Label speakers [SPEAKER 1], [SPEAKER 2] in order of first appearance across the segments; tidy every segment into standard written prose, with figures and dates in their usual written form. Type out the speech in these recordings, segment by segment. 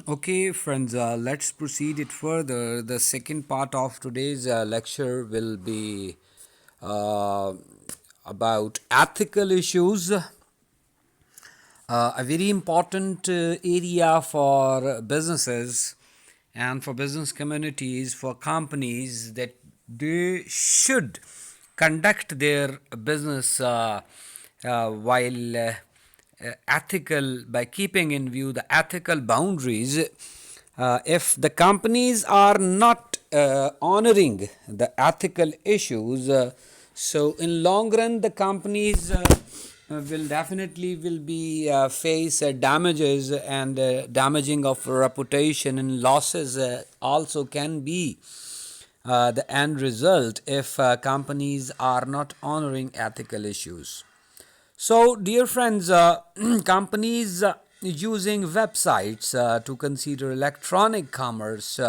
[SPEAKER 1] Okay, friends, let's proceed it further. The second part of today's lecture will be uh, about ethical issues, a very important area for businesses and for business communities, for companies that they should conduct their business while ethical by keeping in view the ethical boundaries. If the companies are not honoring the ethical issues, so in long run the companies will definitely will be face damages and damaging of reputation, and losses also can be the end result if companies are not honoring ethical issues. So, dear friends, companies using websites to consider electronic commerce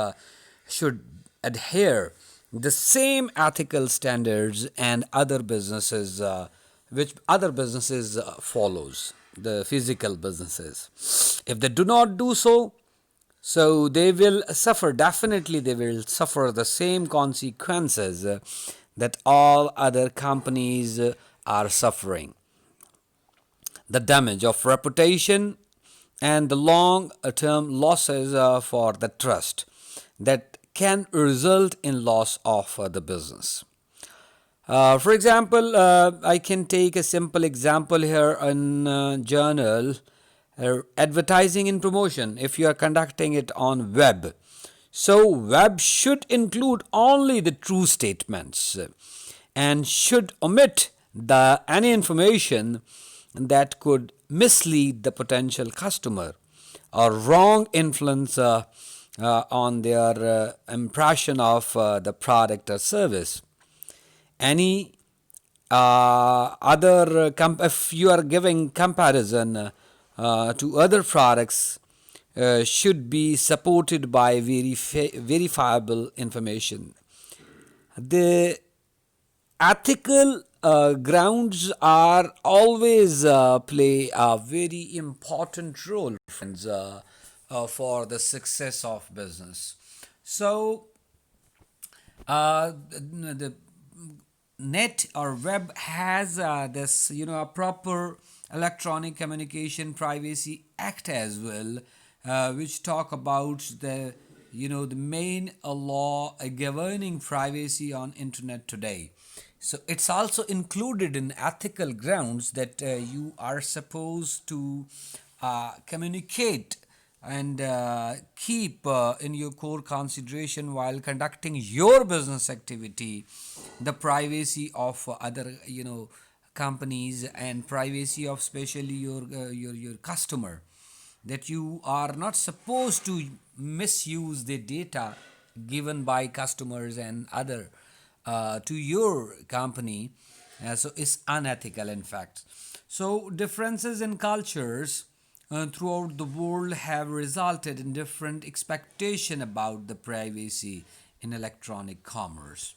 [SPEAKER 1] should adhere the same ethical standards and other businesses which other businesses follows, the physical businesses. If they do not do so, so they will suffer, definitely they will suffer the same consequences that all other companies are suffering: the damage of reputation and the long term losses for the trust that can result in loss of the business. For example, I can take a simple example here in journal, advertising and promotion. If you are conducting it on web, so web should include only the true statements and should omit the any information that could mislead the potential customer or wrong influence on their impression of the product or service. Any other if you are giving comparison to other products, should be supported by verifiable information. The ethical grounds are always play a very important role, friends, for the success of business. So the net or web has this, a proper electronic communication privacy act as well, which talk about the main law governing privacy on internet today. So it's also included in ethical grounds that you are supposed to communicate and keep in your core consideration while conducting your business activity the privacy of other companies, and privacy of especially your customer, that you are not supposed to misuse the data given by customers and other to your company. So it's unethical in fact. So differences in cultures throughout the world have resulted in different expectation about the privacy in electronic commerce.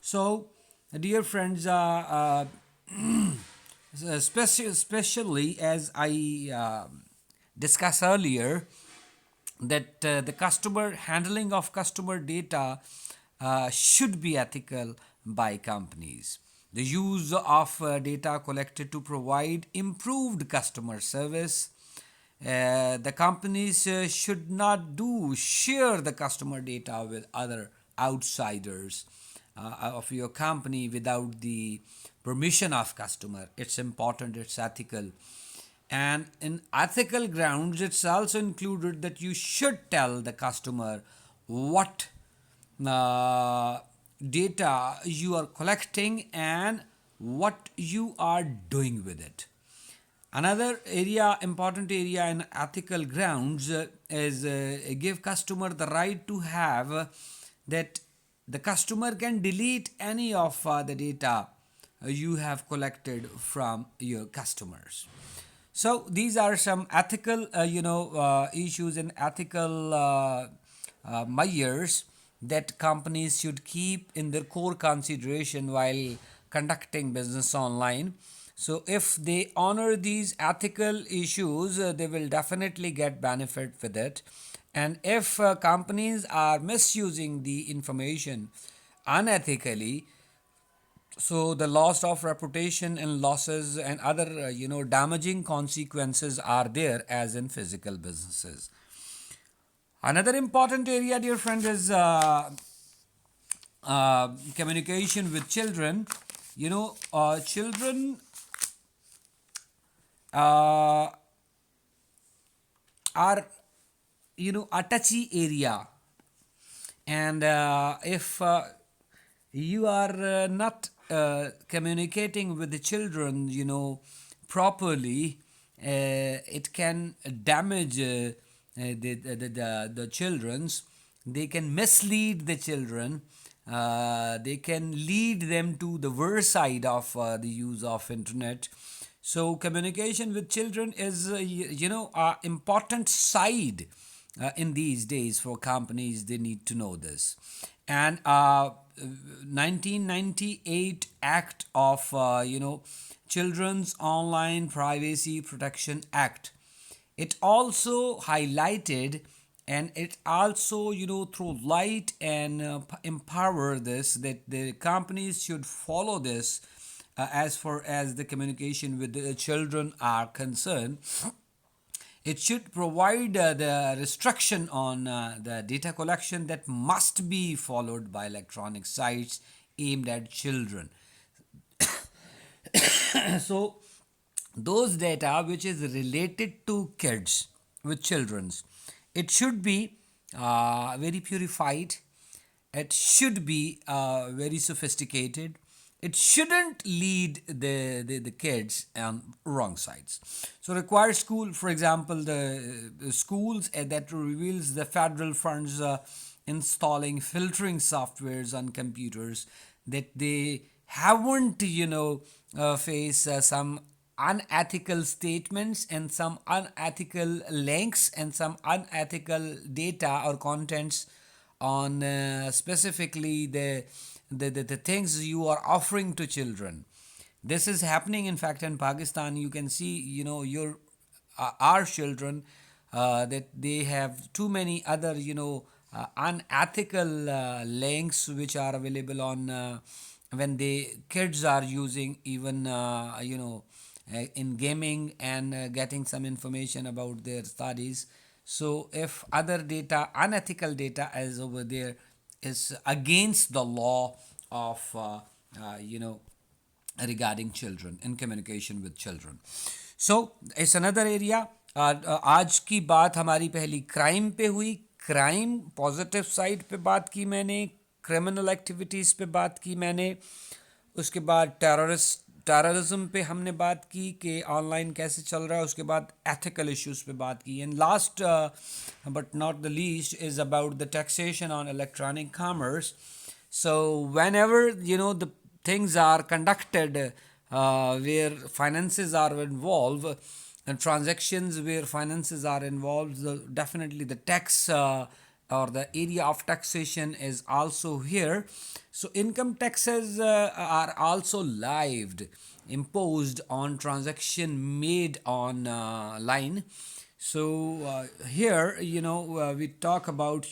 [SPEAKER 1] So, dear friends, especially as I discussed earlier, that the customer handling of customer data should be ethical by companies. The use of data collected to provide improved customer service. The companies should not do share the customer data with other outsiders of your company without the permission of customer. It's important, it's ethical. And in ethical grounds, it's also included that you should tell the customer what uh, data you are collecting and what you are doing with it. Another area, important area in ethical grounds is give customer the right to have that the customer can delete any of the data you have collected from your customers. So these are some ethical, issues and ethical measures that companies should keep in their core consideration while conducting business online. So if they honor these ethical issues, they will definitely get benefit with it, And if companies are misusing the information unethically, so the loss of reputation and losses and other damaging consequences are there as in physical businesses. Another important area, dear friend, is communication with children. Children uh, are a touchy area, and if you are not communicating with the children properly, it can damage the children's. They can mislead the children. They can lead them to the worst side of the use of internet. So communication with children is a important side in these days for companies. They need to know this. And 1998 Act of Children's Online Privacy Protection Act, it also highlighted, and it also through light and empower this, that the companies should follow this as far as the communication with the children are concerned. It should provide the restriction on the data collection that must be followed by electronic sites aimed at children. So those data which is related to kids with children's, it should be very purified. It should be very sophisticated. It shouldn't lead the kids on wrong sides. So required school, for example, the schools that reveals the federal funds installing filtering softwares on computers, that they haven't face some unethical statements and some unethical links and some unethical data or contents on specifically the things you are offering to children. This is happening, in fact, in Pakistan. You can see, your our children, that they have too many other, unethical links which are available on when the kids are using even in gaming and getting some information about their studies. So if other data, unethical data is over there, is against the law of regarding children in communication with children. So it's another area. आज की बात हमारी पहली crime पे हुई. Crime positive side पे बात की मैंने, क्रिमिनल एक्टिविटीज़ पे बात की मैंने. उसके बाद टेररिज्म पे हमने बात की कि ऑनलाइन कैसे चल रहा है. उसके बाद एथिकल इश्यूज पे बात की. And last but not the least is about the taxation on electronic commerce. So whenever the things are conducted where finances are involved, and transactions where finances are involved, definitely the tax or the area of taxation is also here. So income taxes are also live imposed on transaction made on line. So here we talk about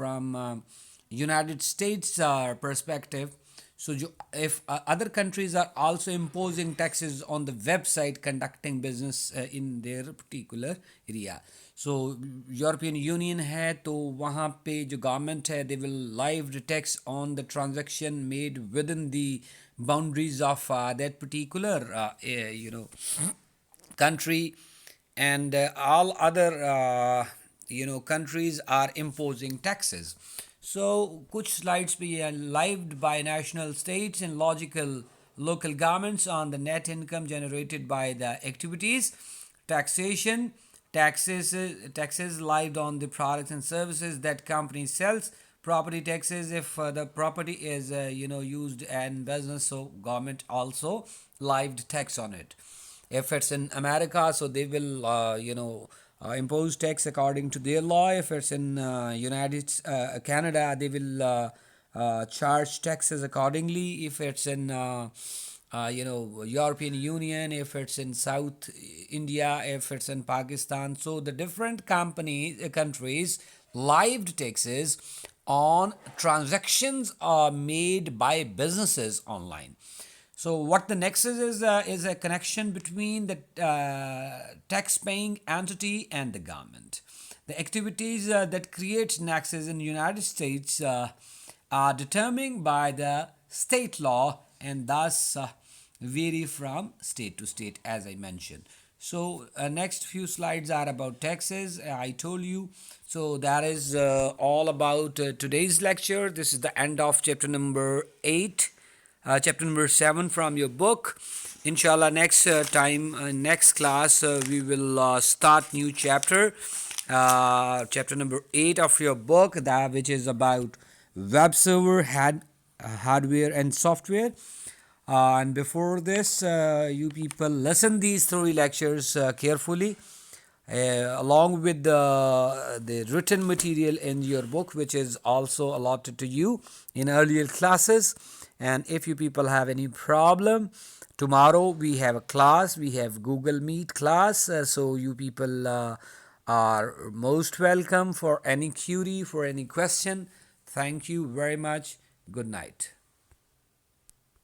[SPEAKER 1] from United States perspective. So if other countries are also imposing taxes on the website conducting business in their particular area. So European Union है तो वहाँ पे जो government है, they will live the tax on the transaction made within the boundaries of that particular country. And all other countries are imposing taxes. So कुछ slides पे ये lived by national states and local governments on the net income generated by the activities. Taxation, taxes lived on the products and services that company sells. Property taxes if the property is used in business, so government also lived tax on it. If it's in America, so they will impose tax according to their law. If it's in Canada, they will charge taxes accordingly. If it's in European Union, if it's in South India, if it's in Pakistan. So the different countries live taxes on transactions are made by businesses online. So what the nexus is a connection between the tax-paying entity and the government. The activities that create nexus in the United States are determined by the state law and thus vary from state to state, as I mentioned. So next few slides are about taxes. I told you. So that is all about today's lecture. This is the end of chapter number 8, chapter number 7 from your book. Inshallah, next next class, we will start new chapter, chapter number 8 of your book, that which is about web server hardware and software. And before this, you people listen these 3 lectures carefully, along with the written material in your book, which is also allotted to you in earlier classes. And if you people have any problem, tomorrow we have a class, we have Google Meet class, so you people are most welcome for any query, for any question. Thank you very much. Good night.